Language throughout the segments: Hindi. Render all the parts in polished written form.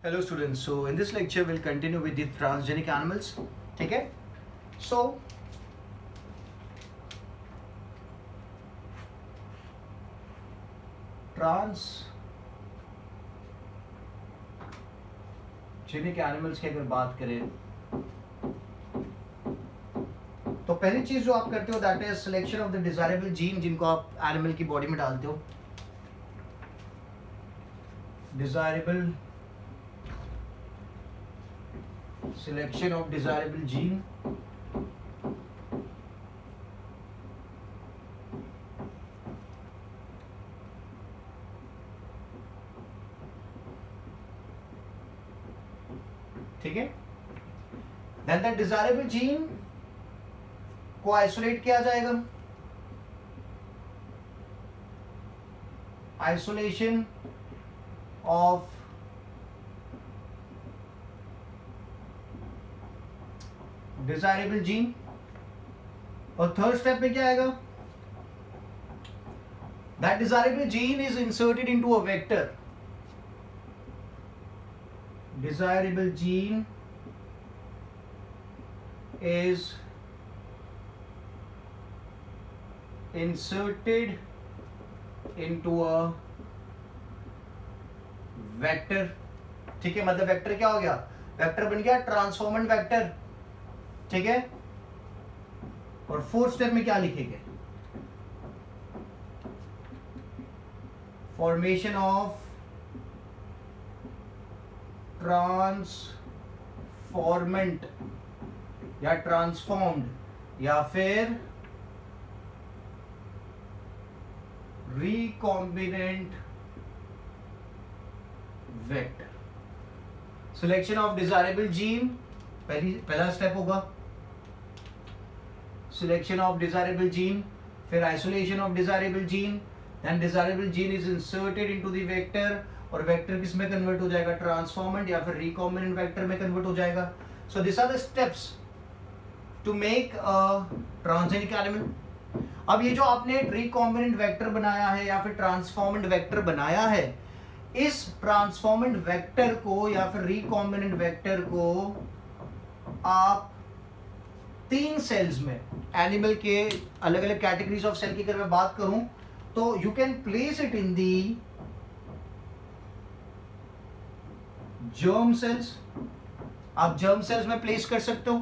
Hello students, so in this lecture we'll continue with the transgenic animals. ठीक है? So transgenic animals की अगर बात करें तो पहली चीज जो आप करते हो that is selection of the desirable gene जिनको आप एनिमल की बॉडी में डालते हो. Desirable selection of desirable gene. ठीक है. Then that desirable gene को आइसोलेट किया जाएगा. Isolation of desirable gene. और थर्ड स्टेप में क्या आएगा? That desirable gene is inserted into a vector. Desirable gene is inserted into a vector. ठीक है, मतलब वेक्टर क्या हो गया? वेक्टर बन गया ट्रांसफॉर्मेंट वेक्टर. ठीक है. और फोर्थ स्टेप में क्या लिखेंगे? फॉर्मेशन ऑफ ट्रांसफॉर्मेंट या ट्रांसफॉर्म्ड या फिर recombinant vector. Selection of desirable gene पहला स्टेप होगा. सिलेक्शन ऑफ डिजायरेबल जीन, फिर isolation of desirable gene, then desirable gene is inserted into the vector और वेक्टर किस में कन्वर्ट हो जाएगा? ट्रांसफॉर्मेंट या फिर रिकॉम्बिनेंट वेक्टर में कन्वर्ट हो जाएगा. So this are the steps to make a transgenic animal. अब ये जो आपने रिकॉम्बिनेंट वेक्टर बनाया है या फिर ट्रांसफॉर्मेंट वेक्टर बनाया है, इस ट्रांसफॉर्मेंट वेक्टर को या फिर रिकॉम्बिनेंट वेक्टर को आप 3 सेल्स में, एनिमल के अलग अलग कैटेगरीज ऑफ सेल की अगर मैं बात करूं तो you can place it in the germ cells. आप जर्म सेल्स में प्लेस कर सकते हो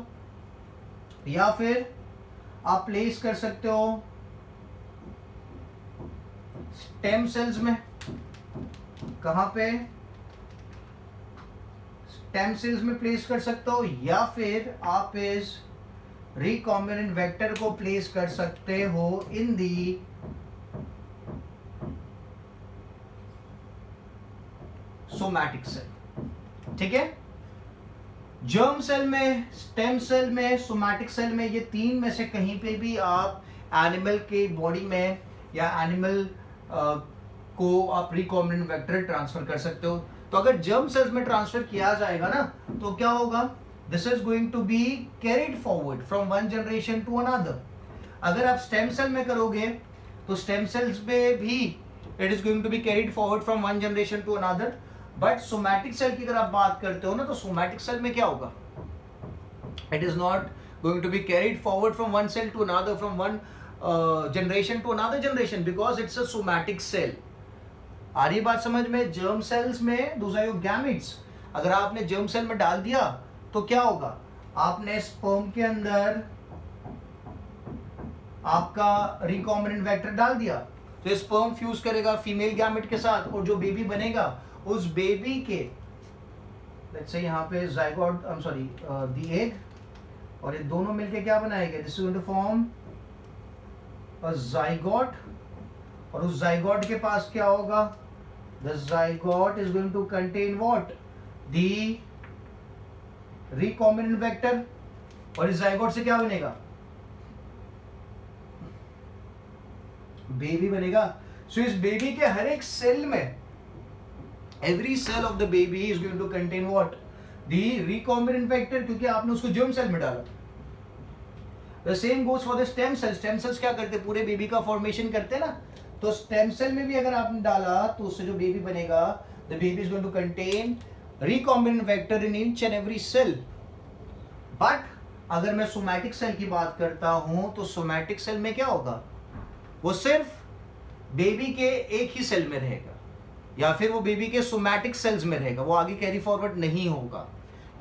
या फिर आप प्लेस कर सकते हो स्टेम सेल्स में. कहां पे? स्टेम सेल्स में प्लेस कर सकते हो या फिर आप इस रिकॉम्बिनेंट वेक्टर को प्लेस कर सकते हो इन दी सोमैटिक सेल. ठीक है. जर्म सेल में, स्टेम सेल में, सोमैटिक सेल में, ये 3 में से कहीं पे भी आप एनिमल के बॉडी में या एनिमल को आप रिकॉम्बिनेंट वेक्टर ट्रांसफर कर सकते हो. तो अगर जर्म सेल्स में ट्रांसफर किया जाएगा ना तो क्या होगा? This is going to be carried forward from one generation to another. अगर आप स्टेम सेल में करोगे तो स्टेम सेल्स में भी it is going to be carried forward from one generation to another. But somatic cell की अगर आप बात करते हो ना तो सोमैटिक सेल में क्या होगा? It is not going to be carried forward from one cell to another, from one generation to another generation, because it's a somatic cell. आ रही बात समझ में? जर्म सेल्स में दोस आर योर गैमेट्स. अगर आपने जर्म सेल में डाल दिया तो क्या होगा? आपने स्पर्म के अंदर आपका रिकॉम्बिनेंट वेक्टर डाल दिया तो स्पर्म फ्यूज करेगा फीमेल गैमेट के साथ और जो बेबी बनेगा उस बेबी के, लेट्स से यहाँ पे zygote, I am sorry the egg, और ये दोनों मिलके क्या बनाएंगे? This is going to form a zygote. और उस जाइगोट के पास क्या होगा? The zygote is going to contain what? The recombinant vector. और इस जाइगोट से क्या बनेगा? बेबी बनेगा. सो इस बेबी के हर एक सेल में, every cell of the baby is going to contain what? The recombinant vector, क्योंकि आपने उसको जर्म सेल में डाला. The same goes for the stem cells. Stem cells क्या करते हैं? पूरे बेबी का फॉर्मेशन करते हैं ना. तो स्टेम सेल में भी अगर आपने डाला तो उससे जो बेबी बनेगा, the baby is going to contain recombinant vector in each and every cell. But अगर मैं सोमैटिक सेल की बात करता हूं तो सोमैटिक सेल में क्या होगा, वो सिर्फ बेबी के एक ही सेल में रहेगा, या फिर वो बेबी के सोमैटिक सेल्स में रहेगा, वो आगे कैरी फॉरवर्ड नहीं होगा।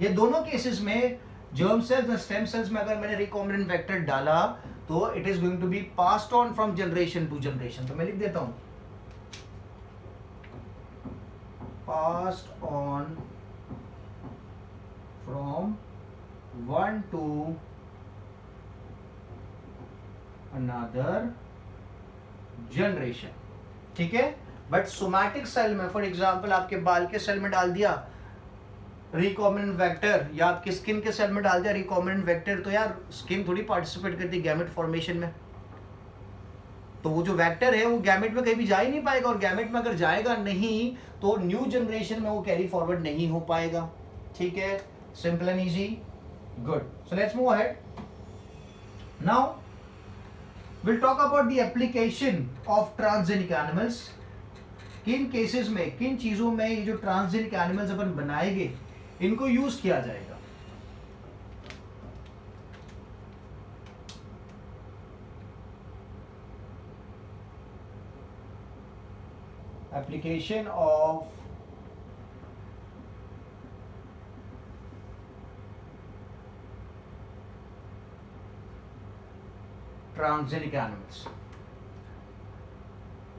ये दोनों केसेस में जर्म सेल्स और स्टेम सेल्स में अगर मैंने रिकॉम्बिनेंट वेक्टर डाला तो it is going to be passed on from generation to generation. तो मैं लिख देता हूं passed on from one to another generation, ठीक है। बट सोमैटिक सेल में फॉर एग्जांपल आपके बाल के सेल में डाल दिया रिकॉम्बिनेंट वेक्टर, या आपकी स्किन के सेल में डाल दिया रिकॉम्बिनेंट वेक्टर, तो यार स्किन थोड़ी पार्टिसिपेट करती है गैमेट फॉर्मेशन में, तो वो जो वेक्टर है वो गैमेट में कहीं भी जा ही नहीं पाएगा, और गैमेट में अगर जाएगा नहीं तो न्यू जनरेशन में वो कैरी फॉरवर्ड नहीं हो पाएगा, ठीक है। Simple and easy, good. So let's move ahead. Now we'll talk about the application of transgenic animals। किन केसेस में, किन चीजों में ये जो ट्रांसजेनिक एनिमल्स अपन बनाएंगे इनको यूज किया जाएगा। एप्लीकेशन ऑफ transgenic animals,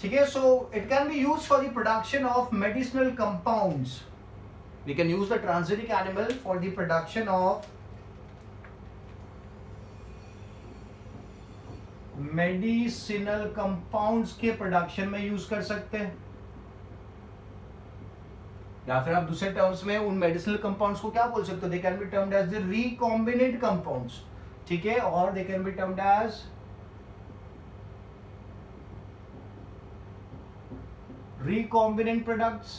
ठीक है। so it can be used for the production of medicinal compounds। we can use the transgenic animal for the production of medicinal compounds के प्रोडक्शन में यूज कर सकते हैं, या फिर आप दूसरे टर्म्स में उन मेडिसिनल कंपाउंड्स को क्या बोल सकते हो, they can be termed as the recombinant compounds, ठीक है, और they can be termed as recombinant products।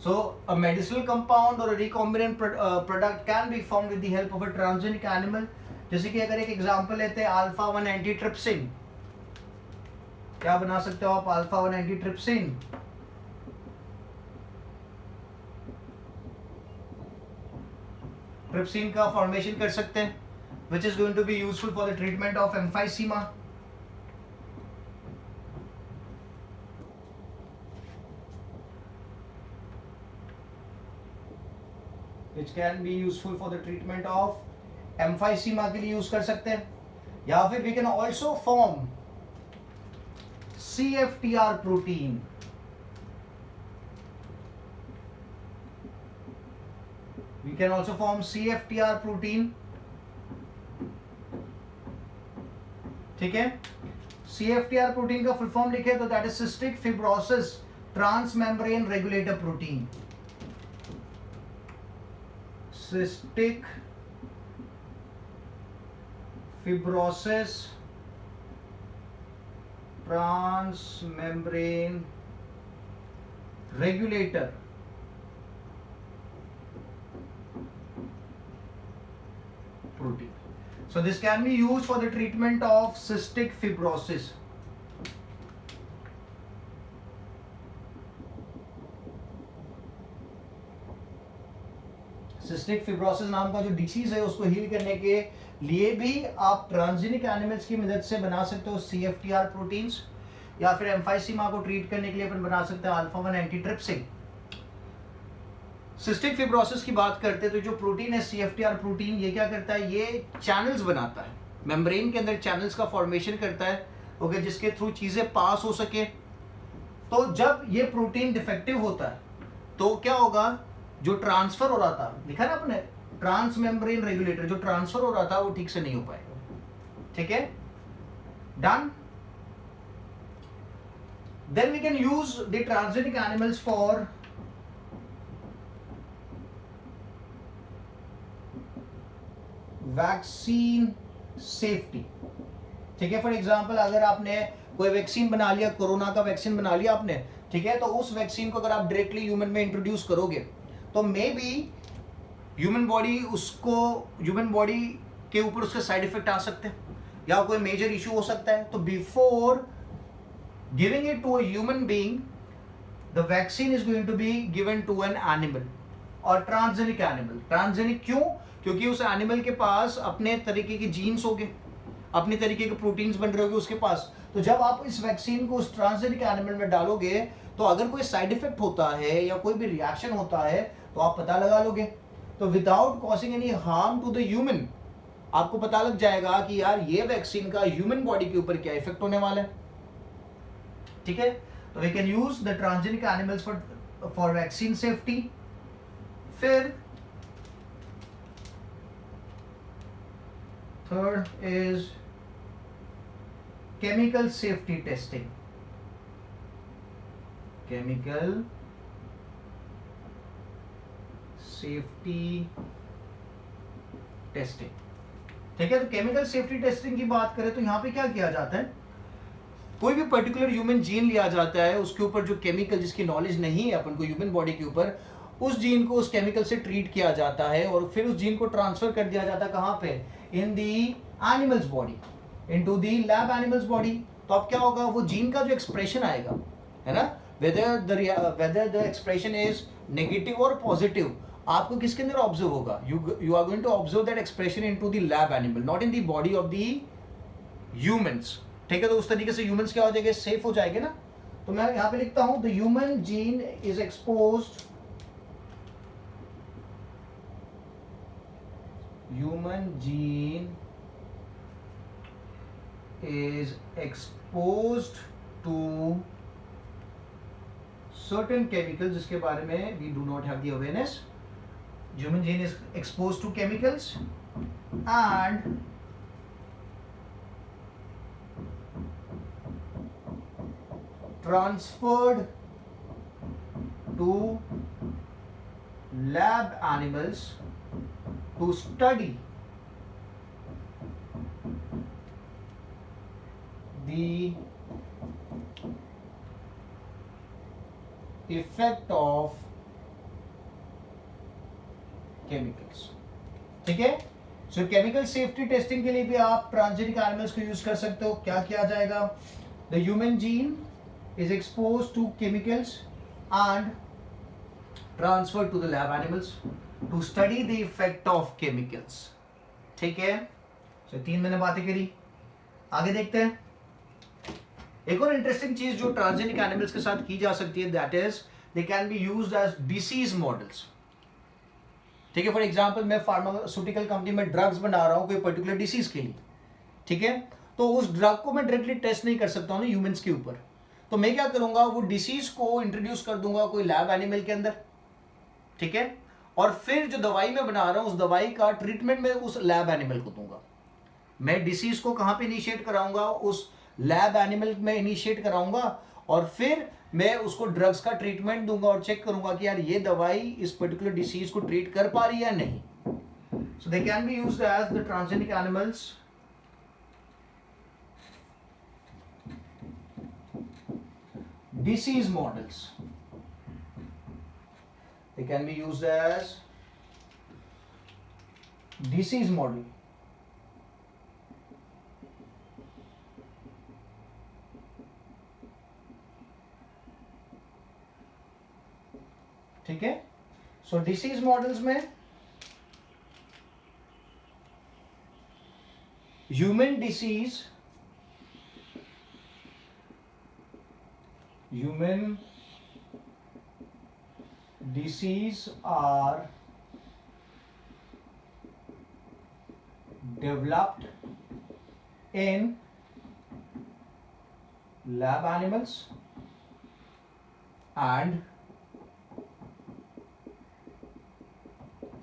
so a medicinal compound or a recombinant product can be formed with the help of a transgenic animal। जैसे कि अगर एक एग्जांपल लेते हैं अल्फा 1 एंटीट्रिप्सिन, क्या बना सकते हो आप अल्फा 1 एंटीट्रिप्सिन, ट्रिप्सिन का फॉर्मेशन कर सकते हैं, which is going to be useful for the treatment of emphysema। which can be useful for the treatment of emphysema के लिए यूज कर सकते हैं, या फिर we can also form CFTR protein। we can also form CFTR protein, ठीक है। CFTR प्रोटीन का फुल फॉर्म लिखे तो that is cystic fibrosis transmembrane regulator protein. cystic fibrosis transmembrane regulator protein। So this can be used for the treatment of cystic fibrosis। Cystic fibrosis नाम का जो डिसीज है उसको हील करने के लिए भी आप ट्रांसजेनिक एनिमल्स की मदद से बना सकते हो CFTR प्रोटीन्स, या फिर एम्फाइसीमा को ट्रीट करने के लिए अपन बना सकते हैं अल्फा 1 एंटीट्रिप्सिन। सिस्टिक फिब्रोसिस की बात करते हैं तो जो प्रोटीन है CFTR प्रोटीन, ये क्या करता है, ये चैनल्स बनाता है, मेम्ब्रेन के अंदर चैनल्स का फॉर्मेशन करता है, ओके, जिसके थ्रू चीजें पास हो सके। तो जब ये प्रोटीन डिफेक्टिव होता है तो क्या होगा, जो ट्रांसफर हो रहा था, लिखा ना आपने ट्रांसमेम्ब्रेन रेगुलेटर, जो ट्रांसफर हो रहा था वो ठीक से नहीं हो पाएगा, ठीक है, done. Then we can use the transgenic animals for vaccine safety, ठीक है। फॉर एग्जांपल अगर आपने कोई वैक्सीन बना लिया, कोरोना का वैक्सीन बना लिया आपने, ठीक है, तो उस वैक्सीन को अगर आप डायरेक्टली ह्यूमन में इंट्रोड्यूस करोगे तो मे बी ह्यूमन बॉडी के ऊपर उसके साइड इफेक्ट आ सकते हैं या कोई मेजर इशू हो सकता है। तो before giving it to a human being the vaccine is going to be given to an animal और ट्रांसजेनिक एनिमल। ट्रांसजेनिक क्यों? क्योंकि उस एनिमल के पास अपने तरीके के जीन्स होंगे, अपने तरीके के प्रोटीन्स बन रहे होंगे उसके पास। तो जब आप इस वैक्सीन को उस ट्रांसजेनिक एनिमल में डालोगे तो अगर कोई साइड इफेक्ट होता है या कोई भी रिएक्शन होता है तो आप पता लगा लोगे। तो without causing any harm to the human आपको पता लग जाएगा कि यार ये वैक्सीन का ह्यूमन बॉडी के ऊपर क्या इफेक्ट होने वाला है। ठीक है, तो we can use the transgenic animals for vaccine safety. फिर third is chemical safety testing. Chemical safety testing. ठीक है, तो केमिकल सेफ्टी टेस्टिंग की बात करें तो यहां पे क्या किया जाता है, कोई भी पर्टिकुलर ह्यूमन जीन लिया जाता है, उसके ऊपर जो केमिकल, जिसकी नॉलेज नहीं है अपन को ह्यूमन बॉडी के ऊपर, उस जीन को उस केमिकल से ट्रीट किया जाता है और फिर उस जीन को ट्रांसफर कर दिया जाता है कहां पे, in the animals body, into the lab animals body. तो अब क्या होगा, वो जीन का जो एक्सप्रेशन आएगा, है ना, whether the expression is negative or positive, आपको किसके अंदर ऑब्जर्व होगा, you are going to observe that expression into the lab animal, not in the body of the humans। ठीक है, तो उस तरीके से humans क्या हो जाएंगे, सेफ हो जाएंगे ना। तो मैं यहां पे लिखता हूं the human gene is exposed, human gene is exposed to certain chemicals जिसके बारे में we do not have the awareness। Human gene is exposed to chemicals and transferred to lab animals to study the effect of chemicals। ठीक है, सो केमिकल सेफ्टी टेस्टिंग के लिए भी आप ट्रांसजेनिक एनिमल्स को यूज कर सकते हो। क्या किया जाएगा, the human gene is expose to chemicals and transfer to the lab animals to study the effect of chemicals. ठीक है, सो 3 मैंने बातें करी, आगे देखते हैं। एक और इंटरेस्टिंग चीज जो ट्रांसजेनिक एनिमल्स के साथ की जा सकती है, that is they can be used as disease models. ठीक है, फॉर एग्जांपल मैं फार्मास्यूटिकल कंपनी में ड्रग्स बना रहा हूं कोई पर्टिकुलर डिसीज के लिए, ठीक है, तो उस ड्रग को मैं डायरेक्टली टेस्ट नहीं कर सकता हूं ना ह्यूमंस के ऊपर। तो मैं क्या करूंगा, वो डिसीज को इंट्रोड्यूस कर दूंगा कोई लैब एनिमल के अंदर, ठीक है, और फिर जो दवाई मैं बना रहा हूं उस दवाई का ट्रीटमेंट मैं उस लैब एनिमल को दूंगा। मैं डिसीज को कहां पे इनिशिएट कराऊंगा, उस लैब एनिमल में इनिशिएट कराऊंगा और फिर मैं उसको ड्रग्स का ट्रीटमेंट दूंगा और चेक करूंगा कि यार ये दवाई इस पर्टिकुलर डिसीज को ट्रीट कर पा रही है या नहीं। So they can be used as the transgenic animals disease models, they can be used as disease model। ठीक है, सो डिसीज मॉडल्स में human disease, human disease are developed in lab animals and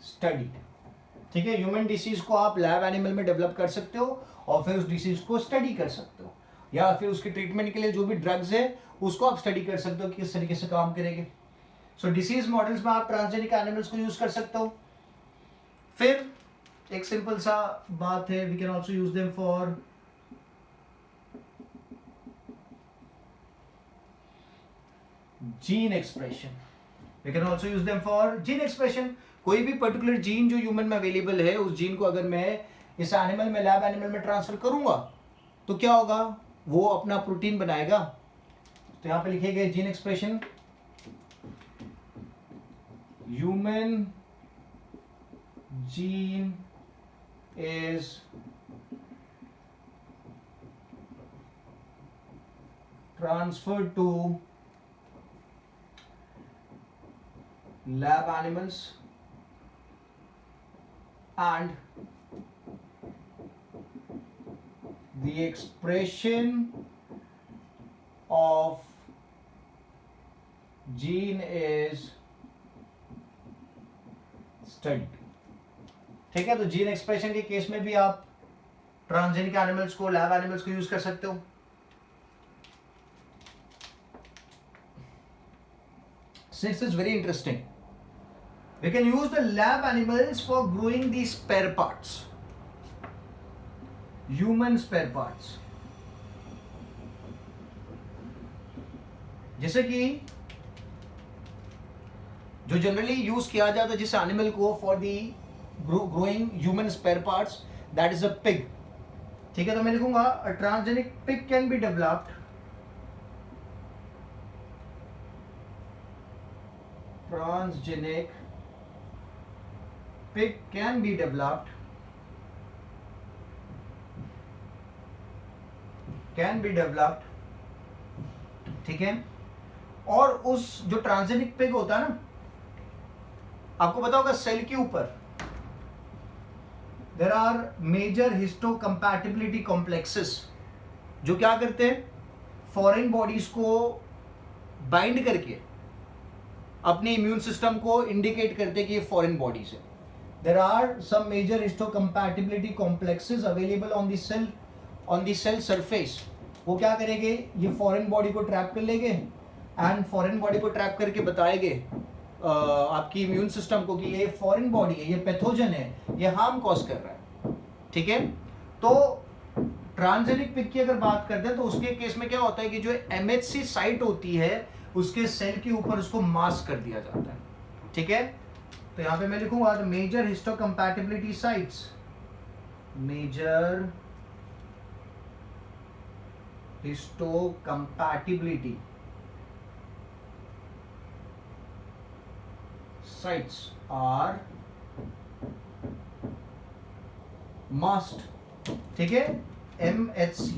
studied। ठीक है, ह्यूमन डिसीज को आप लैब एनिमल में डेवलप कर सकते हो और फिर उस डिसीज को स्टडी कर सकते हो, या फिर उसके ट्रीटमेंट के लिए जो भी ड्रग्स है उसको आप स्टडी कर सकते हो कि किस तरीके से काम करेंगे। सो डिसीज मॉडल्स में आप ट्रांसजेनिक एनिमल्स को यूज कर सकते हो। फिर एक सिंपल सा बात है, we can also use them for gene expression. We can also use them for gene expression. कोई भी पर्टिकुलर जीन जो ह्यूमन में अवेलेबल है, उस जीन को अगर मैं इस एनिमल में, लैब एनिमल में ट्रांसफर करूंगा तो क्या होगा, वो अपना प्रोटीन बनाएगा। तो यहां पे लिखे गए gene expression human gene is transferred to lab animals and the expression of gene is studied. ठीक है, तो जीन एक्सप्रेशन के केस में भी आप ट्रांसजेनिक एनिमल्स को, लैब एनिमल्स को यूज कर सकते हो. Since it's very interesting, we can use the lab animals for growing the spare parts, human spare parts. जैसे कि जो जनरली यूज किया जाता है जिस एनिमल को for the growing human spare parts, that is a pig. ठीक है, तो मैं लिखूंगा a transgenic pig can be developed. Transgenic pig can be developed. ठीक है, और उस जो ट्रांसजेनिक पिग होता है ना, आपको पता होगा सेल के ऊपर there are major histocompatibility complexes जो क्या करते हैं, फॉरेन बॉडीज को बाइंड करके अपने इम्यून सिस्टम को इंडिकेट करते हैं कि ये फॉरेन बॉडीज है. There are some major histocompatibility complexes available on the cell surface. वो क्या करेंगे, ये फॉरेन बॉडी को ट्रैप कर लेंगे एंड फॉरेन बॉडी को ट्रैप करके बताएंगे आपकी इम्यून सिस्टम को कि ये फॉरेन बॉडी है, ये पैथोजन है, ये हार्म कॉज कर रहा है. ठीक है, तो ट्रांसजेनिक पिग की अगर बात करते हैं तो उसके केस में क्या होता है कि जो MHC साइट होती है उसके सेल के ऊपर उसको मास्क कर दिया जाता है. ठीक है, तो यहां पे मैं लिखूंगा the major histocompatibility sites, major histocompatibility sites are masked. ठीक है, MHC,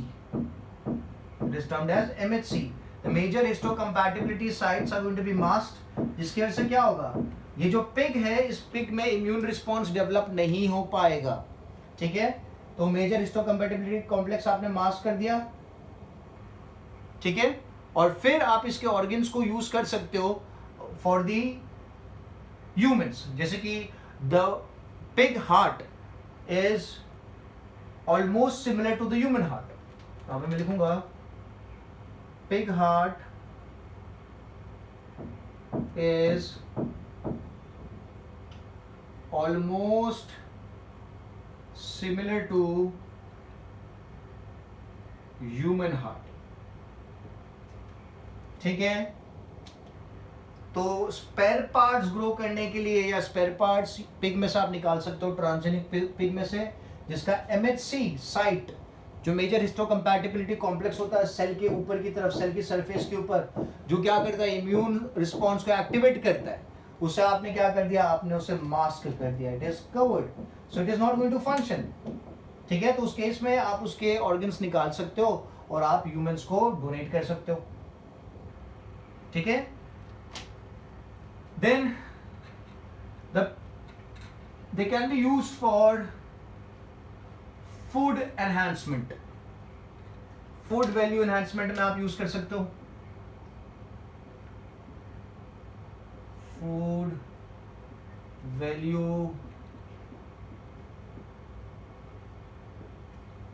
it is termed as MHC. The major histocompatibility sites are going to be masked. जिसकी वजह से क्या होगा, ये जो पिग है इस पिग में इम्यून रिस्पॉन्स डेवलप नहीं हो पाएगा. ठीक है, तो मेजर हिस्टोकम्पैटिबिलिटी कॉम्प्लेक्स आपने मास्क कर दिया. ठीक है, और फिर आप इसके ऑर्गन्स को यूज कर सकते हो फॉर दी ह्यूमंस. जैसे कि the pig heart is almost similar to the human heart. यहां पे मैं लिखूंगा pig heart is almost similar to human heart. ठीक है, तो स्पेयर पार्ट्स ग्रो करने के लिए या स्पेयर पार्ट्स पिग में से आप निकाल सकते हो, ट्रांसजेनिक पिग में से, जिसका MHC साइट जो मेजर हिस्टोकम्पैटिबिलिटी कॉम्प्लेक्स होता है सेल के ऊपर की तरफ, सेल की सरफेस के ऊपर, जो क्या करता है, इम्यून रिस्पॉन्स को एक्टिवेट करता है, उसे आपने क्या कर दिया, आपने उसे मास्क कर दिया. It is covered, so it is not going to function. ठीक है, तो उस केस में आप उसके ऑर्गन्स निकाल सकते हो और आप ह्यूमंस को डोनेट कर सकते हो. ठीक है, then they can be used for food enhancement. Food value enhancement में आप यूज कर सकते हो. Food value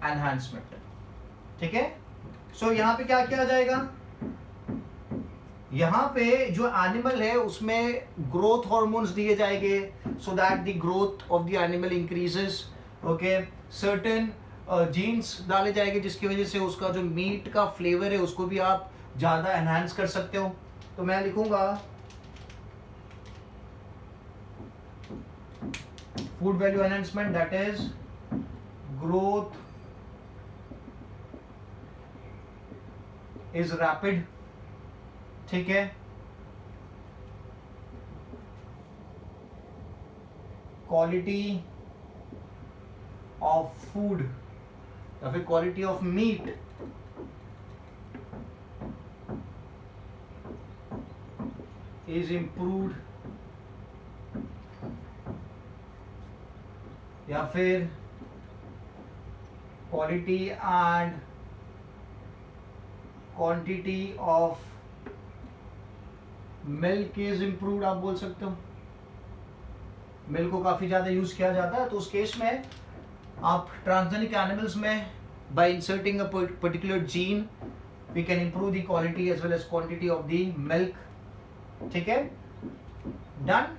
enhancement. ठीक है, सो यहां पे क्या किया जाएगा, यहां पे जो एनिमल है उसमें ग्रोथ हॉर्मोन्स दिए जाएंगे so that the growth of the animal increases. Okay, certain jeans डाले जाएंगे जिसकी वजह से उसका जो मीट का फ्लेवर है उसको भी आप ज्यादा एनहांस कर सकते हो. तो मैं लिखूंगा food value enhancement, that is growth is rapid. ठीक है, क्वालिटी ऑफ फूड या फिर quality of meat is improved, या फिर quality and quantity of milk is improved, आप बोल सकते हो। मिल्क को काफी ज्यादा यूज किया जाता है, तो उस केस में आप ट्रांसजेनिक एनिमल्स में by inserting a particular gene we can improve the quality as well as quantity of the milk. ठीक है, done.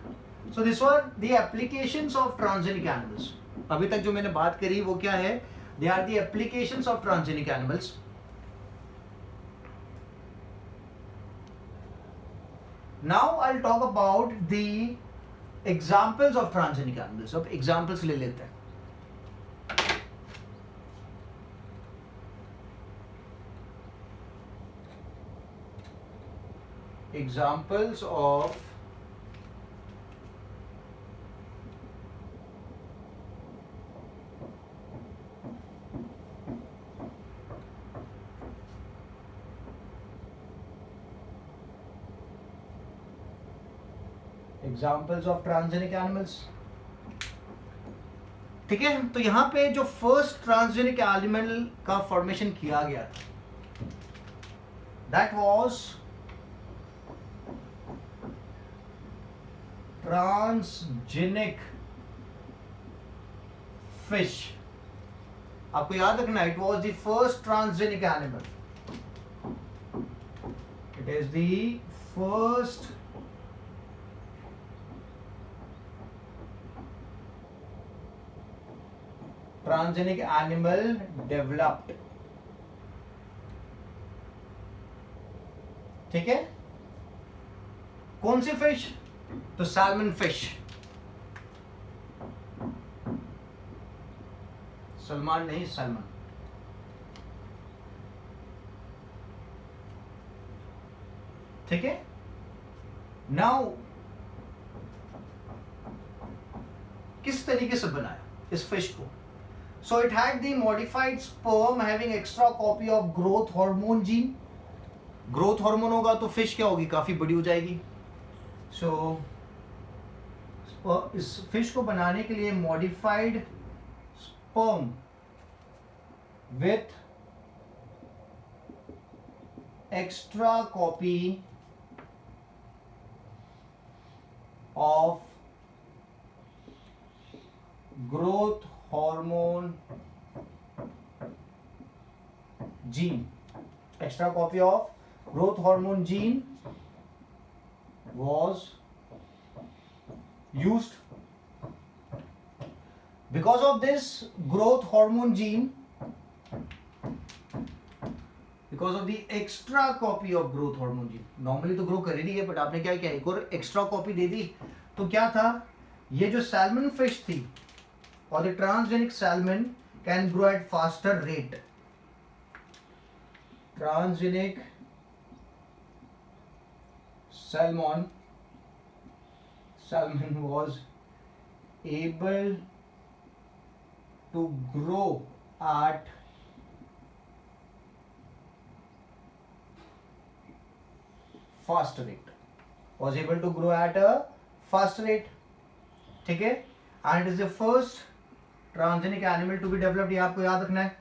So this were the applications of transgenic animals. अभी तक जो मैंने बात करी वो क्या है, they are the applications of transgenic animals. Now I'll talk about the examples of transgenic animals. अब examples ले लेते हैं। Examples of examples of transgenic animals. ठीक है, तो यहां पे जो फर्स्ट ट्रांसजेनिक एनिमल का फॉर्मेशन किया गया था दैट वाज ट्रांसजेनिक फिश। आपको याद रखना, it was the first transgenic animal, it is the first transgenic animal developed. ठीक है, कौन सी फिश? तो सैल्मन फिश। सलमान नहीं, सैल्मन। ठीक है, नाउ किस तरीके से बनाया इस फिश को? So it had the modified sperm having extra copy of growth hormone gene. Growth hormone होगा तो फिश क्या होगी, काफी बड़ी हो जाएगी। So इस फिश को बनाने के लिए modified sperm with extra copy of growth hormone gene, extra copy of growth hormone gene was used. Because of this growth hormone gene, because of the extra copy of growth hormone gene, normally तो ग्रो कर ही रही है, बट आपने क्या किया, एक और एक्स्ट्रा कॉपी दे दी। तो क्या था, ये जो सैल्मन फिश थी or the transgenic salmon can grow at faster rate. Transgenic salmon was able to grow at fast rate, was able to grow at a fast rate. ठीक है, and it is the first transgenic animal to be developed. ये आपको याद रखना है,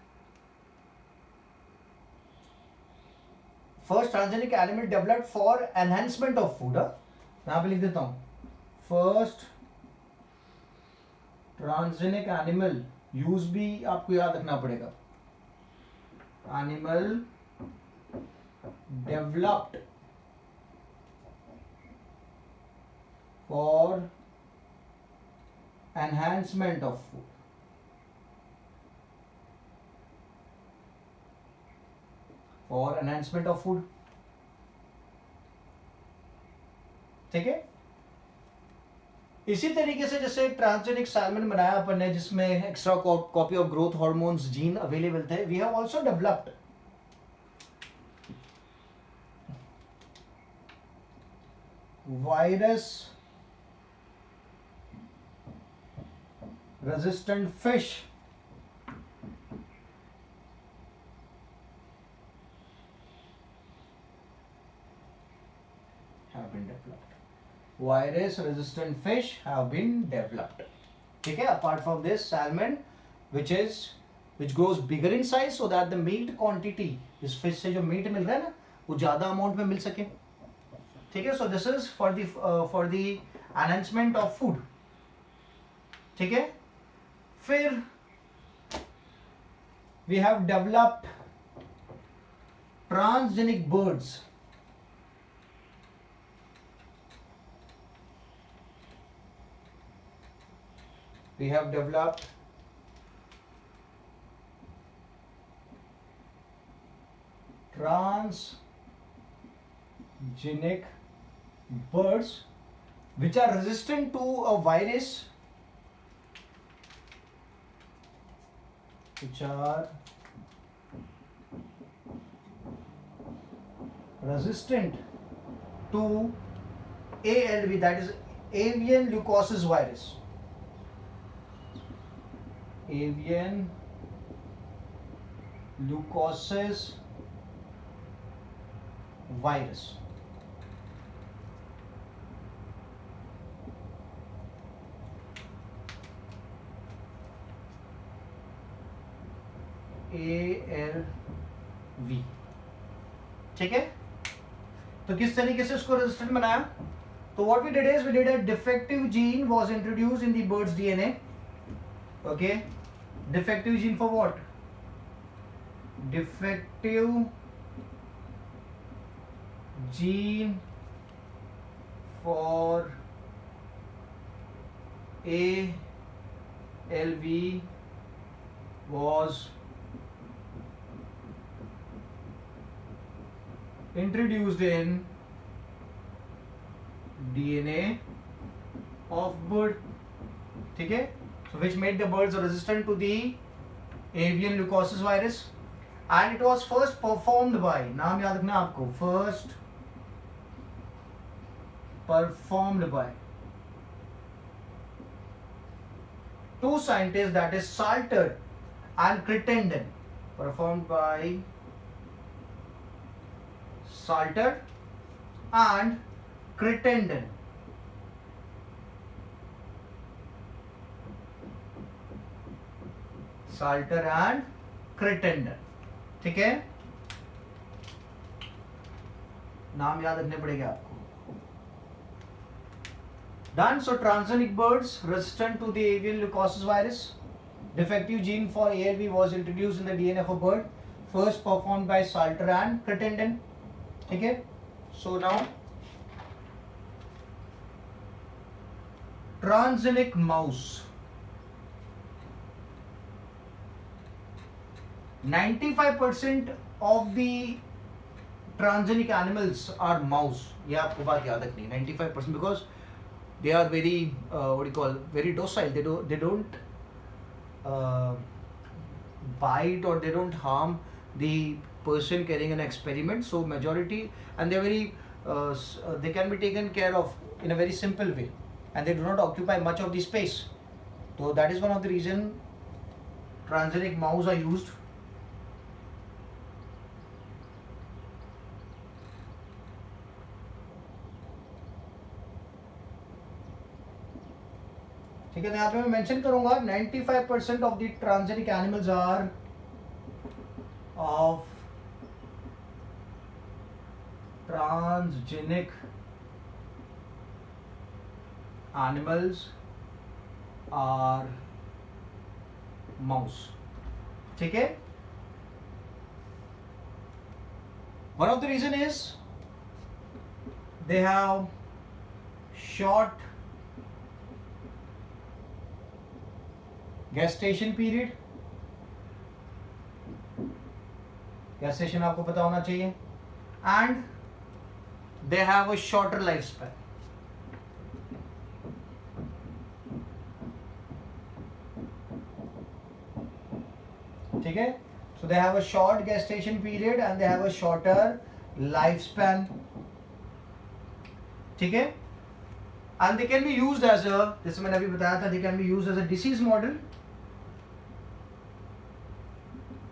first transgenic animal developed for enhancement of food. यहां पे लिख देता हूं, फर्स्ट ट्रांसजेनिक एनिमल, यूज भी आपको याद रखना पड़ेगा, animal developed for enhancement of food। for enhancement of food। ठीक है, इसी तरीके से जैसे ट्रांसजेनिक सैल्मन बनाया अपन ने जिसमें extra copy of growth hormones gene available थे, we have also developed virus resistant fish have been developed. Virus resistant fish have been developed. ठीक है, apart from this salmon which grows bigger in size so that the meat quantity, इस fish से जो meat मिल रहा है ना वो ज़्यादा amount में मिल सके. ठीक है, so this is for the enhancement of food. ठीक है, फिर we have developed transgenic birds. We have developed transgenic birds which are resistant to a virus, which are resistant to ALV, that is avian leukosis virus. Avian leukosis virus. ALV. ठीक है, तो किस तरीके से उसको रेजिस्टेंट बनाया? तो what we did is we did a defective gene was introduced in the bird's DNA. Okay, defective gene for what? Defective gene for ALV was introduced in DNA of bird. ठीक है, so which made the birds resistant to the avian leukosis virus, and it was first performed by, नाम याद रखना आपको, first performed by two scientists, that is Salter and Crittenden. Performed by Salter and Crittenden. Salter and Crittenden. ठीक है, नाम याद रखने पड़ेंगे आपको. Done. So transgenic birds resistant to the avian leukosis virus. Defective gene for ALV was introduced in the DNA of a bird. First performed by Salter and Crittenden. Okay. So now transgenic mouse. 95% of the transgenic animals are mouse. ये आपको बात याद रखनी है. 95% because they are very very docile. They don't bite or they don't harm the person carrying an experiment. So majority, and they are very they can be taken care of in a very simple way, and they do not occupy much of the space. So that is one of the reason transgenic mouse are used. ठीक है, तो यहाँ पे मैं मेंशन करूंगा 95% of the transgenic animals are of transgenic animals are mouse. ठीक है, one of the reason is they have short gestation period. gestation आपको पता होना चाहिए, and they have a shorter lifespan. ठीक है, so they have a short gestation period and they have a shorter lifespan. ठीक है, and they can be used as a, जैसे मैंने अभी बताया था, they can be used as a disease model,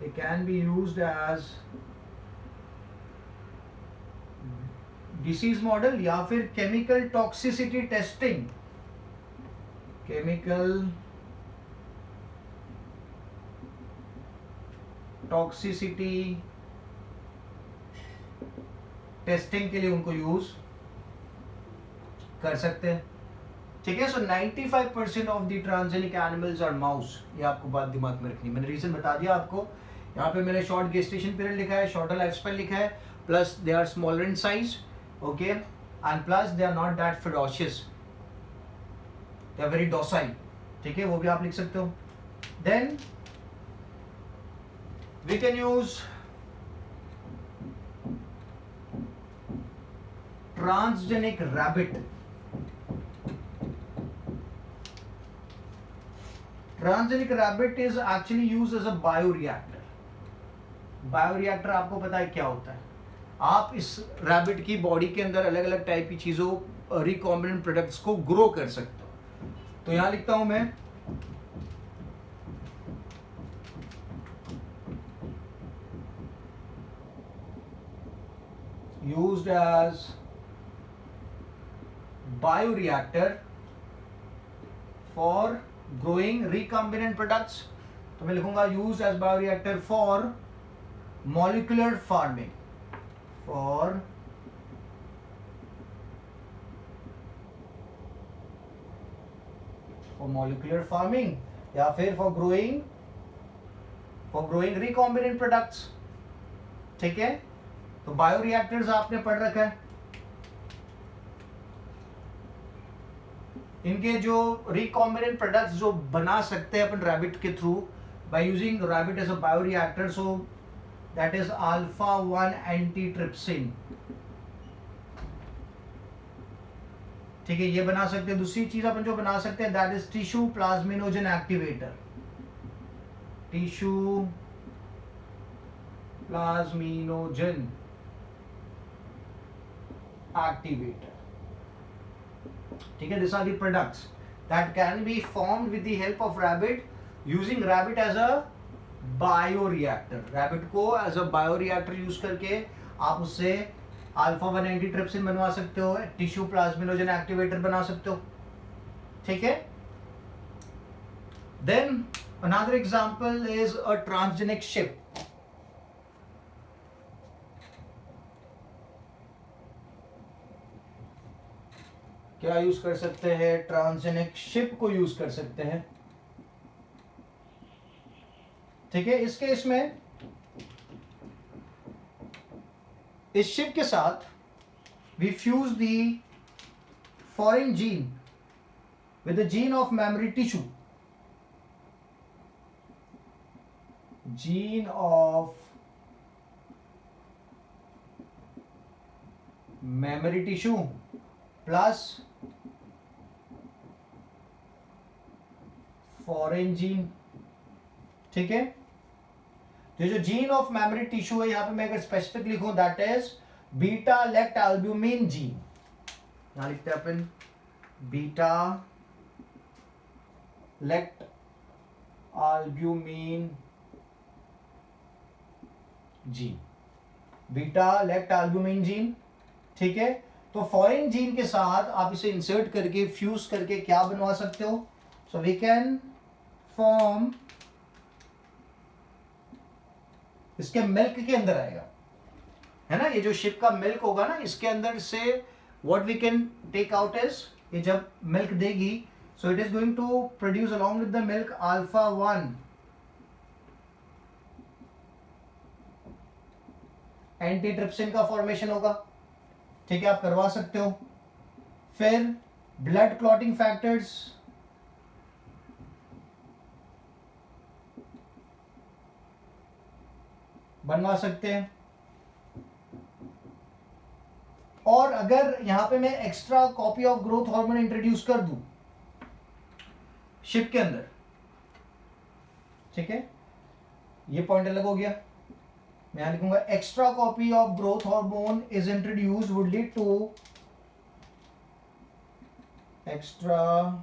they can be used as disease model या फिर chemical toxicity testing, chemical toxicity testing के लिए उनको यूज कर सकते हैं। ठीक है, so 95% of the transgenic animals are mouse, ये आपको बात दिमाग में रखनी। मैंने रीजन बता दिया आपको, यहाँ पे मैंने शॉर्ट गेस्टेशन पीरियड लिखा है, शॉर्टर लाइफ स्पैन लिखा है, plus they are smaller in size, okay, and plus they are not that ferocious, they are very docile. ठीक है, वो भी आप लिख सकते हो। Then we can use transgenic rabbit. Transgenic rabbit is actually used as a bioreactor. Bioreactor आपको पता है क्या होता है? आप इस रैबिट की बॉडी के अंदर अलग अलग टाइप की चीजों, रिकॉम्बिनेंट प्रोडक्ट्स को ग्रो कर सकते हो। तो यहां लिखता हूं मैं used as bioreactor for growing recombinant products। तो मैं लिखूंगा used as bioreactor for molecular farming, for molecular farming या फिर for growing recombinant products। ठीक है, तो बायोरिएक्टर्स आपने पढ़ रखा है, इनके जो रिकॉम्बिनेंट प्रोडक्ट्स जो बना सकते हैं अपन रैबिट के through by using rabbit as a bioreactor, so that is alpha 1 antitrypsin. ठीक है, ये बना सकते हैं। दूसरी चीज अपन जो बना सकते हैं that is tissue plasminogen activator, tissue plasminogen activator। ठीक है, these are the products that can be formed with the help of rabbit using rabbit as a bioreactor। rabbit को as a bioreactor यूज करके आप उससे अल्फा 1 एंटीट्रिप्सिन बनवा सकते हो, टिश्यू प्लाज्मिनोजन एक्टिवेटर बना सकते हो। ठीक है, then another example is a transgenic ship। क्या यूज कर सकते हैं? ट्रांसजेनिक शिप को यूज कर सकते हैं। ठीक है, इस केस में इस शिप के साथ we fuse the foreign gene with the gene of memory tissue, gene of memory tissue plus foreign gene. ठीक है, तो जो जीन ऑफ मेमोरी टिश्यू है, यहां पे मैं अगर स्पेसिफिक लिखूं that is beta lactalbumin gene. यहां लिखते हैं अपन beta lactalbumin gene, beta lactalbumin gene. ठीक है, तो फॉरेन जीन के साथ आप इसे इंसर्ट करके फ्यूज करके क्या बनवा सकते हो? सो वी कैन फॉर्म, इसके मिल्क के अंदर आएगा, है ना, ये जो शिप का मिल्क होगा ना, इसके अंदर से what we can take out is, ये जब मिल्क देगी so it is going to produce along with the milk alpha 1 antitrypsin का फॉर्मेशन होगा। ठीक है, आप करवा सकते हो। फिर ब्लड क्लॉटिंग फैक्टर्स, बनवा सकते हैं। और अगर यहां पे मैं extra copy of growth hormone introduce कर दूं शिप के अंदर, ठीक है, ये पॉइंट अलग हो गया। मैं यहां लिखूंगा extra copy of growth hormone is introduce would lead to extra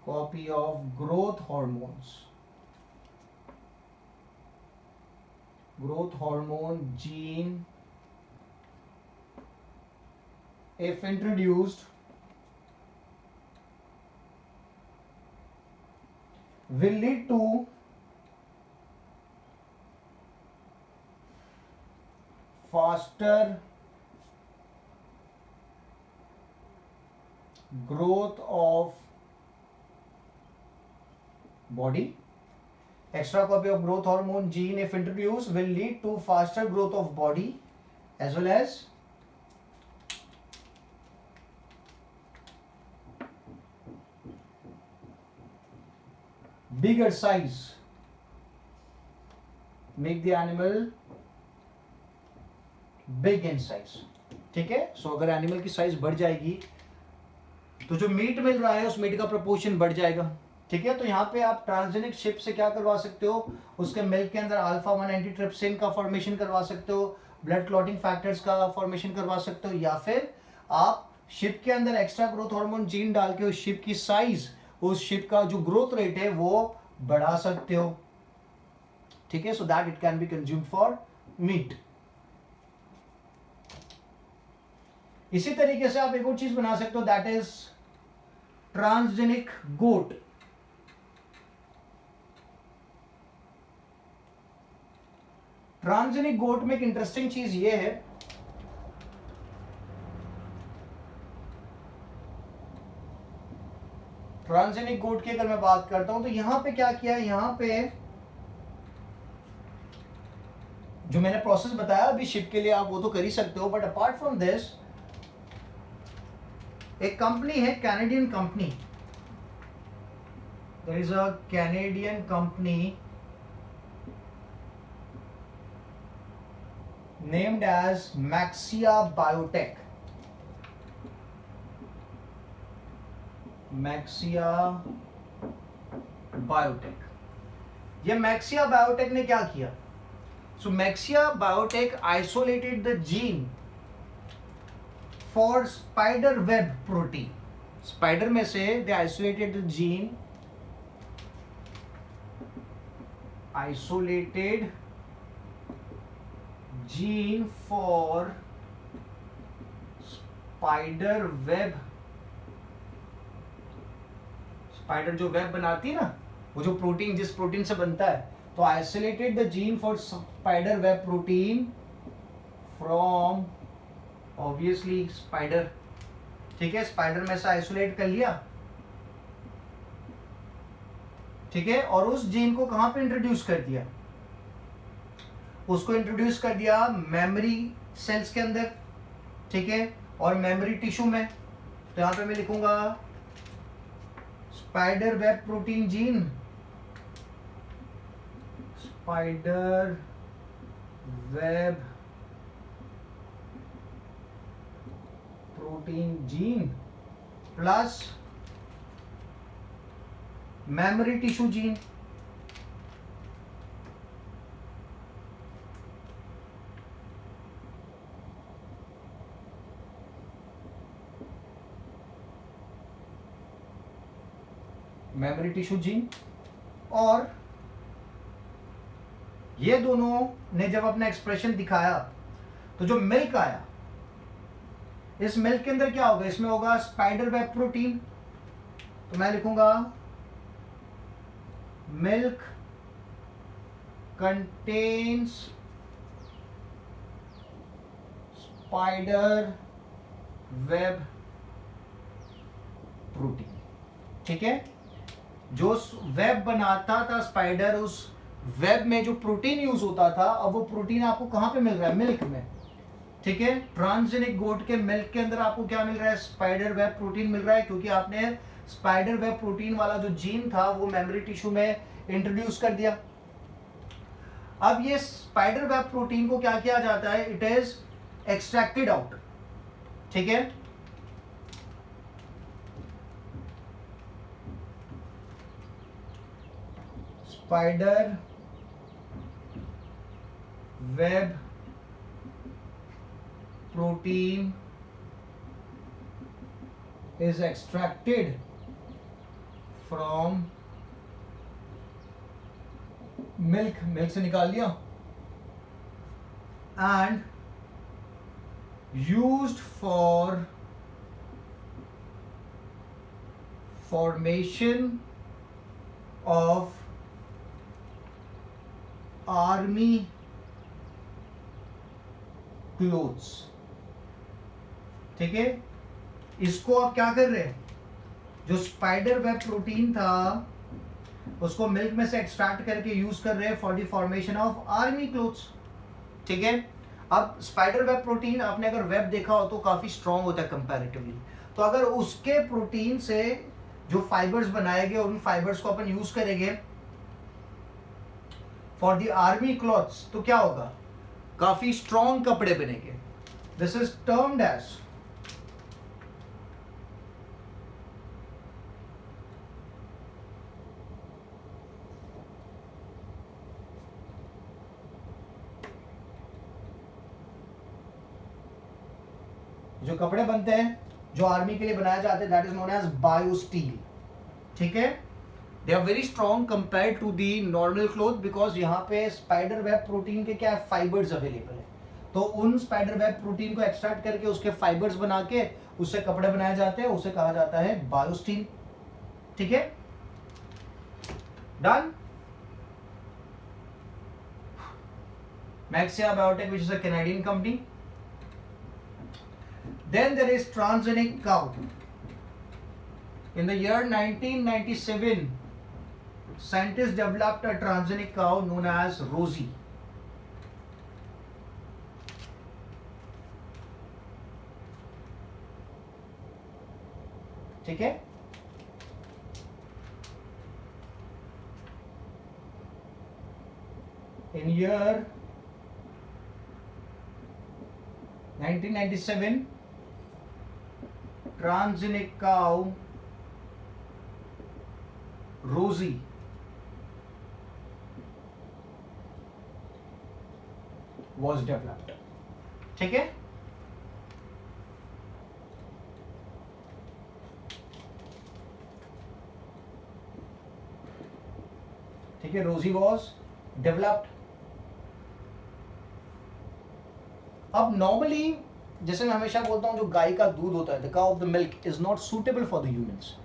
copy of growth hormones, growth hormone gene, if introduced, will lead to faster growth of body. Extra copy of growth hormone gene, if introduced, will lead to faster growth of body as well as bigger size, make the animal big in size. ठीक है, सो अगर एनिमल की साइज बढ़ जाएगी तो जो मीट मिल रहा है उस मीट का प्रोपोर्शन बढ़ जाएगा. ठीक है, तो यहाँ पे आप ट्रांसजेनिक शिप से क्या करवा सकते हो, उसके मिल्क के अंदर अल्फा 1 एंटीट्रिप्सिन का फॉर्मेशन करवा सकते हो, ब्लड क्लॉटिंग फैक्टर्स का फॉर्मेशन करवा सकते हो, या फिर आप शिप के अंदर एक्स्ट्रा ग्रोथ हार्मोन जीन डाल के उस शिप की साइज, उस शिप का जो ग्रोथ रेट है वो बढ़ा सकते हो. ठीक है, so that it can be consumed for meet. इसी तरीके से आप एक और चीज बना सकते हो, that is transgenic goat. Transgenic goat में एक इंटरेस्टिंग चीज ये है, ट्रांसजेनिक गोट की अगर मैं बात करता हूं तो यहां पे क्या किया है, यहां पे जो मैंने प्रोसेस बताया अभी शिप के लिए आप वो तो कर ही सकते हो, बट अपार्ट फ्रॉम दिस एक कंपनी है, Canadian company, there is a Canadian company named as Maxia Biotech. Maxia Biotech. ये Maxia Biotech ने क्या किया? So Maxia Biotech isolated the gene for spider web protein. Spider में से they isolated the gene, isolated gene for spider web. Spider जो वेब बनाती है ना, वो जो प्रोटीन जिस प्रोटीन से बनता है, तो isolated the gene for spider web protein from obviously spider. ठीक है, स्पाइडर में से आइसोलेट कर लिया. ठीक है, और उस जीन को कहां पे इंट्रोड्यूस कर दिया, उसको इंट्रोड्यूस कर दिया मेमोरी सेल्स के अंदर. ठीक है, और मेमोरी टिश्यू में. तो यहां पे मैं लिखूंगा spider web protein gene, spider web protein gene plus memory tissue gene. Memory tissue gene. और ये दोनों ने जब अपना एक्सप्रेशन दिखाया तो जो मिल्क आया, इस मिल्क के अंदर क्या होगा, इसमें होगा स्पाइडर वेब प्रोटीन. तो मैं लिखूंगा milk contains spider web protein. ठीक है, जो वेब बनाता था स्पाइडर, उस वेब में जो प्रोटीन यूज होता था, अब वो प्रोटीन आपको कहां पे मिल रहा है, मिल्क में. ठीक है, ट्रांसजेनिक गोट के मिल्क के अंदर आपको क्या मिल रहा है, स्पाइडर वेब प्रोटीन मिल रहा है, क्योंकि आपने स्पाइडर वेब प्रोटीन वाला जो जीन था वो मेमोरी टिश्यू में इंट्रोड्यूस कर दिया. अब ये स्पाइडर वेब प्रोटीन को क्या किया जाता है, इट इज एक्सट्रैक्टेड आउट. ठीक है, spider web protein is extracted from milk, milk से निकाल लिया, and used for formation of army clothes. ठीक है, इसको आप क्या कर रहे हैं, जो स्पाइडर वेब प्रोटीन था उसको मिल्क में से एक्सट्रैक्ट करके यूज कर रहे हैं for the formation of army clothes. ठीक है, अब स्पाइडर वेब प्रोटीन आपने अगर वेब देखा हो तो काफी स्ट्रॉन्ग होता है कंपैरेटिवली, तो अगर उसके प्रोटीन से जो फाइबर्स बनाए गए उन फाइबर्स को अपन यूज करेंगे फॉर द आर्मी क्लॉथ्स तो क्या होगा, काफी स्ट्रॉन्ग कपड़े बनेंगे. दिस इज टर्म्ड एज जो कपड़े बनते हैं जो आर्मी के लिए बनाए जाते हैं that is known as biosteel. ठीक है, they are very strong compare to the normal cloth because यहाँ पे स्पाइडर वेब प्रोटीन के क्या फाइबर्स अवेलेबल है, तो उन स्पाइडर वेब प्रोटीन को एक्सट्रैक्ट करके उसके फाइबर्स बना के उससे कपड़े बनाए जाते हैं, उसे कहा जाता है बायोस्टील. ठीक है, done. Nexia biotech which is a Canadian company. Then there is transgenic cow. In the year 1997, scientists developed a transgenic cow known as Rosie. ठीक है, in year 1997 transgenic cow Rosie was developed. ठीक है, ठीक है, रोजी वॉज डेवलप्ड. अब नॉर्मली जैसे मैं हमेशा बोलता हूं जो गाय का दूध होता है the cow of the milk is not suitable for the humans.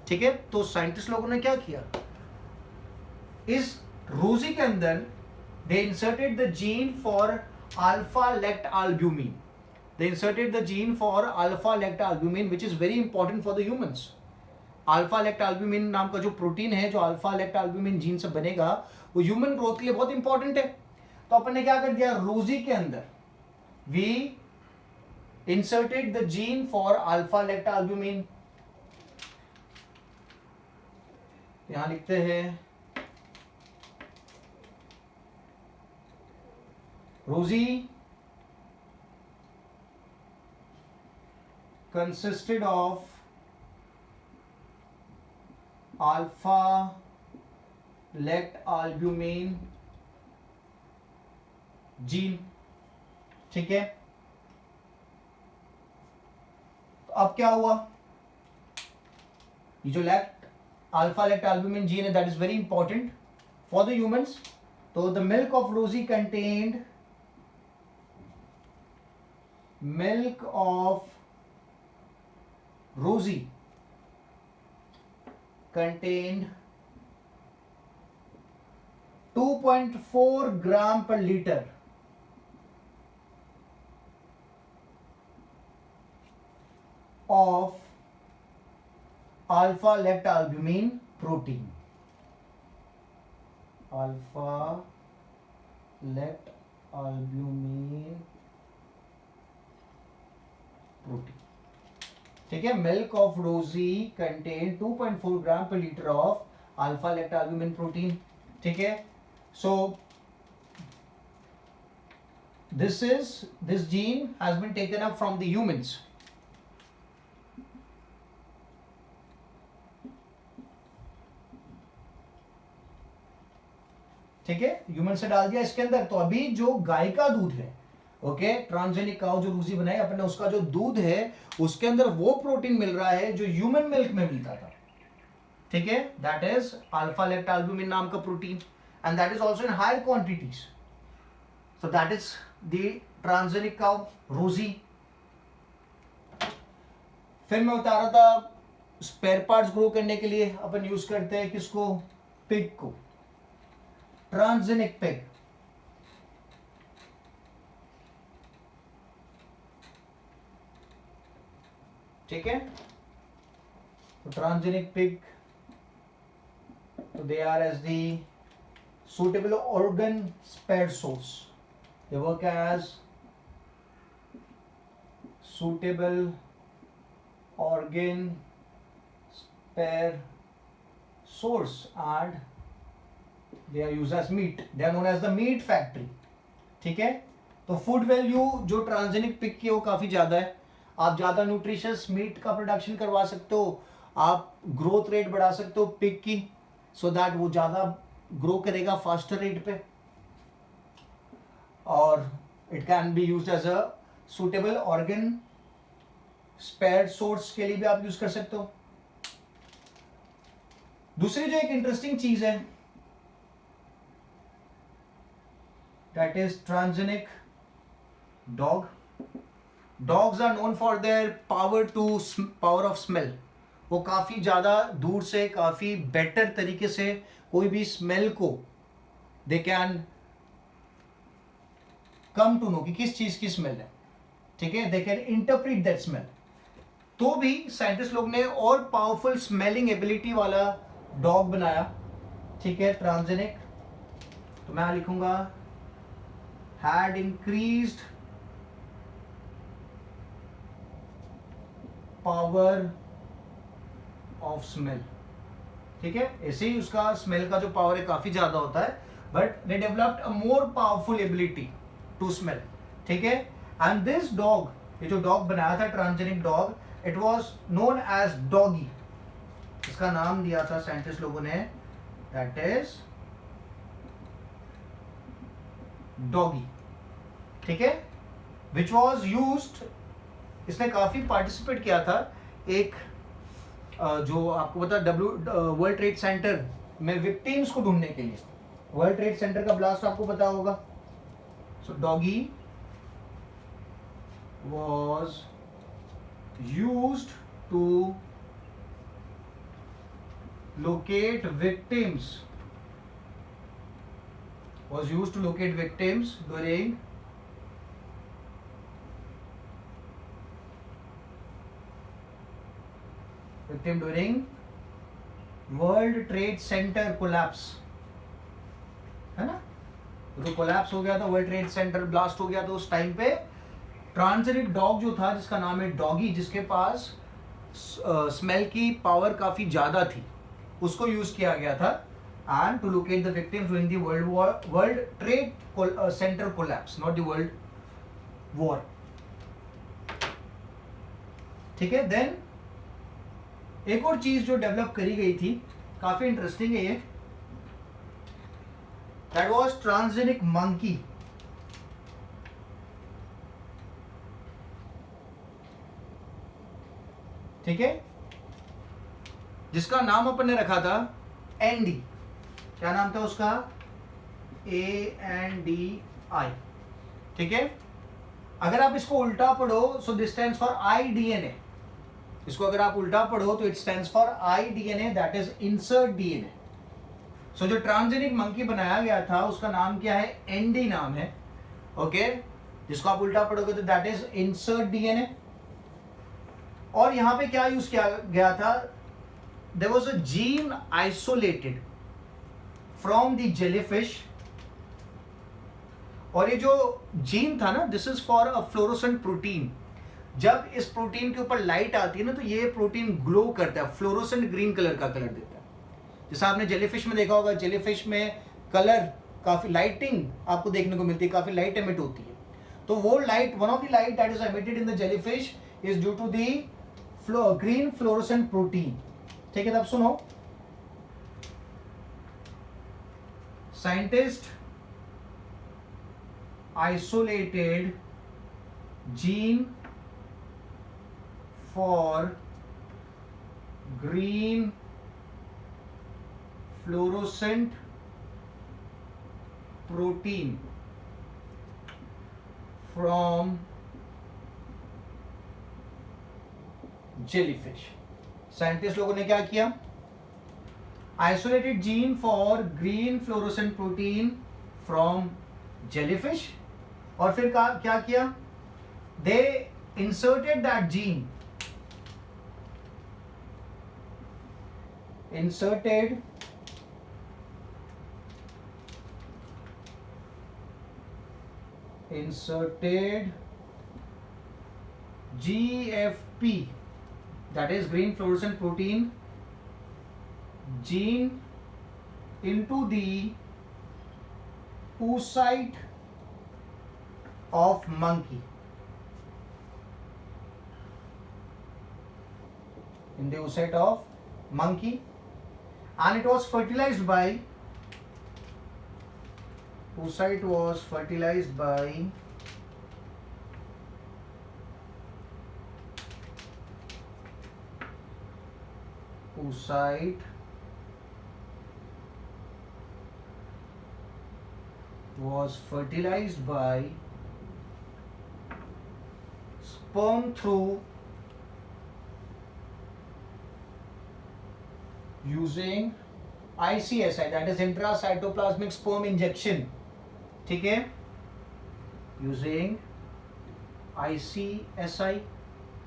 ठीक है, तो साइंटिस्ट लोगों ने क्या किया, इस रोजी के अंदर they inserted the gene for alpha lactalbumin. They inserted the gene for alpha lactalbumin which is very important for the humans. Alpha lactalbumin नाम का जो प्रोटीन है जो अल्फा लेक्ट एल्ब्यूमिन जीन से बनेगा वो ह्यूमन ग्रोथ के लिए बहुत इंपॉर्टेंट है. तो अपन ने क्या कर दिया, रोजी के अंदर we inserted the gene for alpha lactalbumin. यहां लिखते हैं रोजी consisted of alpha lactalbumin gene. ठीक है, अब क्या हुआ, ये जो अल्फा लेक्ट एल्ब्यूमिन जीन है that is very important for the humans. तो the milk of Rosie contained milk of Rosie contained 2.4 gram per litre of alpha lactalbumin protein. Alpha lactalbumin protein. ठीक है, milk of Rosie contain 2.4 gram per litre of alpha lactoalbumin protein. ठीक है, सो this gene has been taken up from the humans. ठीक है, ह्यूमन से डाल दिया इसके अंदर. तो अभी जो गाय का दूध है ओके, ट्रांसजेनिक काउ जो रूजी बनाई अपने, उसका जो दूध है उसके अंदर वो प्रोटीन मिल रहा है जो ह्यूमन मिल्क में मिलता था, ठीक है, दैट इज अल्फा लैक्टोअल्बुमिन नाम का protein, and that is also in higher quantities, so that is the transgenic cow Rosie. फिर मैं बता रहा था स्पेयर पार्ट्स ग्रो करने के लिए अपन यूज करते हैं किसको, पिग को, ट्रांसजेनिक पिग, ठीक है, तो transgenic pig, they are as the suitable organ spare source, they work as suitable organ spare source and they are used as meat, they are known as the meat factory, ठीक है। तो फूड वैल्यू जो ट्रांसजेनिक पिग की है वो काफी ज्यादा है, आप ज्यादा न्यूट्रिशियस मीट का प्रोडक्शन करवा सकते हो, आप ग्रोथ रेट बढ़ा सकते हो पिग की, सो दैट वो ज्यादा ग्रो करेगा फास्टर रेट पे, और it can be used as a suitable organ spare source के लिए भी आप यूज कर सकते हो। दूसरी जो एक इंटरेस्टिंग चीज है that is transgenic dog, dogs are known for their power of smell, वो काफी ज्यादा दूर से काफी बेटर तरीके से कोई भी स्मेल को they can come to know कि किस चीज की स्मेल है, ठीक है, they can interpret that smell. तो भी साइंटिस्ट लोग ने और पावरफुल स्मेलिंग एबिलिटी वाला डॉग बनाया, ठीक है, ट्रांसजेनिक, तो मैं लिखूंगा had increased power of smell, ठीक है, ऐसे ही उसका स्मेल का जो पावर है काफी ज्यादा होता है, but they developed a more powerful ability to smell, ठीक है, एंड दिस डॉग, ये जो डॉग बनाया था transgenic dog, it was known as Doggy, इसका नाम दिया था साइंटिस्ट लोगों ने, दैट इज डॉगी, ठीक है, विच वाज यूज्ड, इसने काफी पार्टिसिपेट किया था एक जो आपको पता वर्ल्ड ट्रेड सेंटर में विक्टिम्स को ढूंढने के लिए, वर्ल्ड ट्रेड सेंटर का ब्लास्ट आपको पता होगा, so doggy was used to locate victims, was used to locate victims during world trade centre collapse, है ना, तो कोलैप्स हो गया था, वर्ल्ड ट्रेड सेंटर ब्लास्ट हो गया, तो उस टाइम पे ट्रांसजेनिक डॉग जो था जिसका नाम है डॉगी, जिसके पास स्मेल की पावर काफी ज्यादा थी, उसको यूज किया गया था and to locate the victims during the World trade centre collapse, not the world war, ठीक है। देन एक और चीज जो डेवलप करी गई थी, काफी इंटरेस्टिंग है ये, दैट वाज ट्रांसजेनिक मंकी, ठीक है, जिसका नाम अपन ने रखा था एनडी, क्या नाम था उसका, ANDI, ठीक है। अगर आप इसको उल्टा पढ़ो, so this stands for IDNA, इसको अगर आप उल्टा पढ़ो तो it stands for IDNA, that is insert DNA। सो जो ट्रांसजेनिक मंकी बनाया गया था उसका नाम क्या है, एनडी नाम है, ओके, जिसको आप उल्टा पढ़ोगे तो दैट इज इंसर्ट DNA। और यहां पे क्या यूज किया गया था, there was a gene isolated from the jellyfish, और ये जो जीन था ना, this is for a fluorescent protein, जब इस प्रोटीन के ऊपर लाइट आती है ना तो ये प्रोटीन ग्लो करता है, फ्लोरोसेंट ग्रीन कलर का कलर देता है, जैसा आपने जेलीफिश में देखा होगा, जेलीफिश में कलर काफी लाइटिंग आपको देखने को मिलती है, काफी लाइट एमिट होती है, तो वो light, one of the light that is emitted in the jellyfish is due to the green fluorescent protein, ठीक है। तब सुनो, scientist isolated gene for green fluorescent protein from jellyfish. Scientist लोगों ने क्या किया? Isolated gene for green fluorescent protein from jellyfish, और फिर क्या किया? They inserted that gene, inserted GFP, that is green fluorescent protein gene into the oocyte of monkey. In the oocyte of monkey, and it was fertilized by oocyte was fertilized by oocyte was fertilized by sperm through using ICSI, that is intracytoplasmic sperm injection. ठीक है, using ICSI,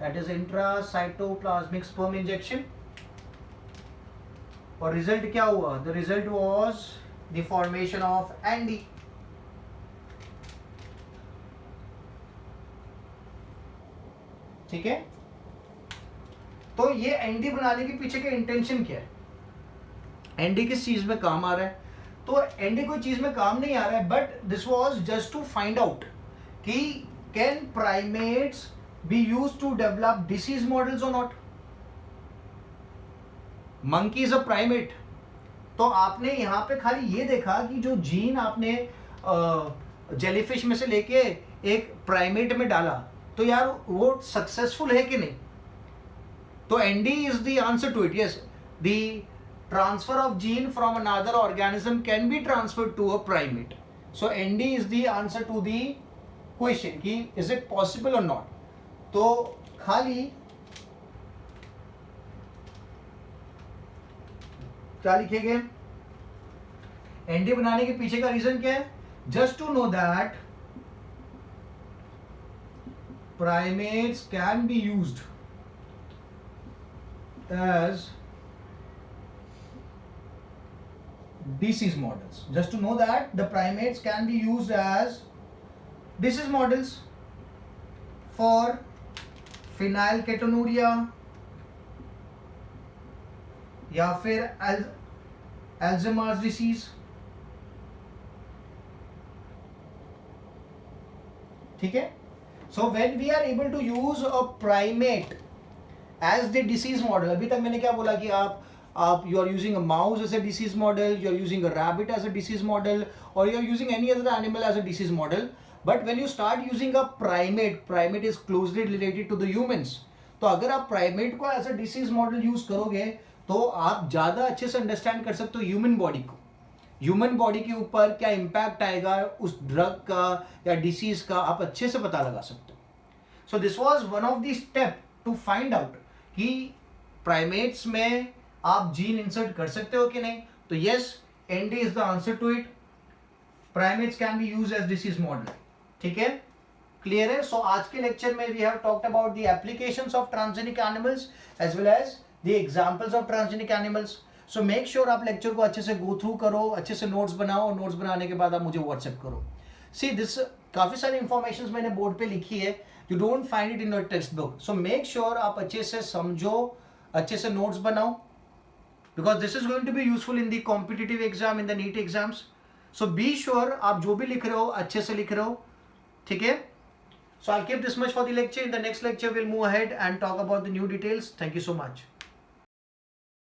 that is intracytoplasmic sperm injection. और रिजल्ट क्या हुआ? The result was the formation of Andy. ठीक है, तो ये एंडी बनाने के पीछे का इंटेंशन क्या है? एंडी किस चीज में काम आ रहा है? तो एंडी कोई चीज में काम नहीं आ रहा है, but this was just to find out कि can primates be used to develop disease models और not. Monkey is a primate, तो आपने यहां पे खाली ये देखा कि जो जीन आपने जेलीफिश में से लेके एक प्राइमेट में डाला, तो यार वो सक्सेसफुल है कि नहीं? तो Andi is the answer to it. Yes, the transfer of gene from another organism can be transferred to a primate. So ND is the answer to the question कि is it possible or not. तो खाली क्या लिखेंगे? ND बनाने के पीछे का रीजन क्या है? Just to know that primates can be used as disease models. Just to know that the primates can be used as disease models for phenylketonuria या फिर Alzheimer's disease. ठीक है, so when we are able to use a primate as the disease model, अभी तक मैंने क्या बोला कि आप you are using a mouse as a disease model, you are using a rabbit as a disease model, or you are using any other animal as a disease model. But when you start using a primate is closely related to the humans. तो अगर आप primate को as a disease model use करोगे तो आप ज़्यादा अच्छे से अंडरस्टैंड कर सकते हो ह्यूमन बॉडी को. ह्यूमन बॉडी के ऊपर क्या इम्पैक्ट आएगा उस ड्रग का या डिसीज का, आप अच्छे से पता लगा सकते हो. So this was one of the step to find out कि प्राइमेट्स में आप जीन इंसर्ट कर सकते हो कि नहीं. तो yes, Andi is the answer to it. Primates can be used as disease model. ठीक है, क्लियर है. सो आज के लेक्चर में we have talked about the applications of transgenic animals as well as the examples of transgenic animals. So make sure आप लेक्चर को अच्छे से गो थ्रू करो, अच्छे से नोट्स बनाओ. नोट्स बनाने के बाद आप मुझे व्हाट्सएप करो. सी दिस काफी सारी इंफॉर्मेशन मैंने बोर्ड पे लिखी है, you don't find it in your text book. So make sure आप अच्छे से समझो, अच्छे से नोट्स बनाओ, because this is going to be useful in the competitive exam, in the NEET exams. So be sure आप जो भी लिख रहे हो अच्छे से लिख रहे हो. ठीक है, so I'll keep this much for the lecture. In the next lecture we'll move ahead and talk about the new details. Thank you so much.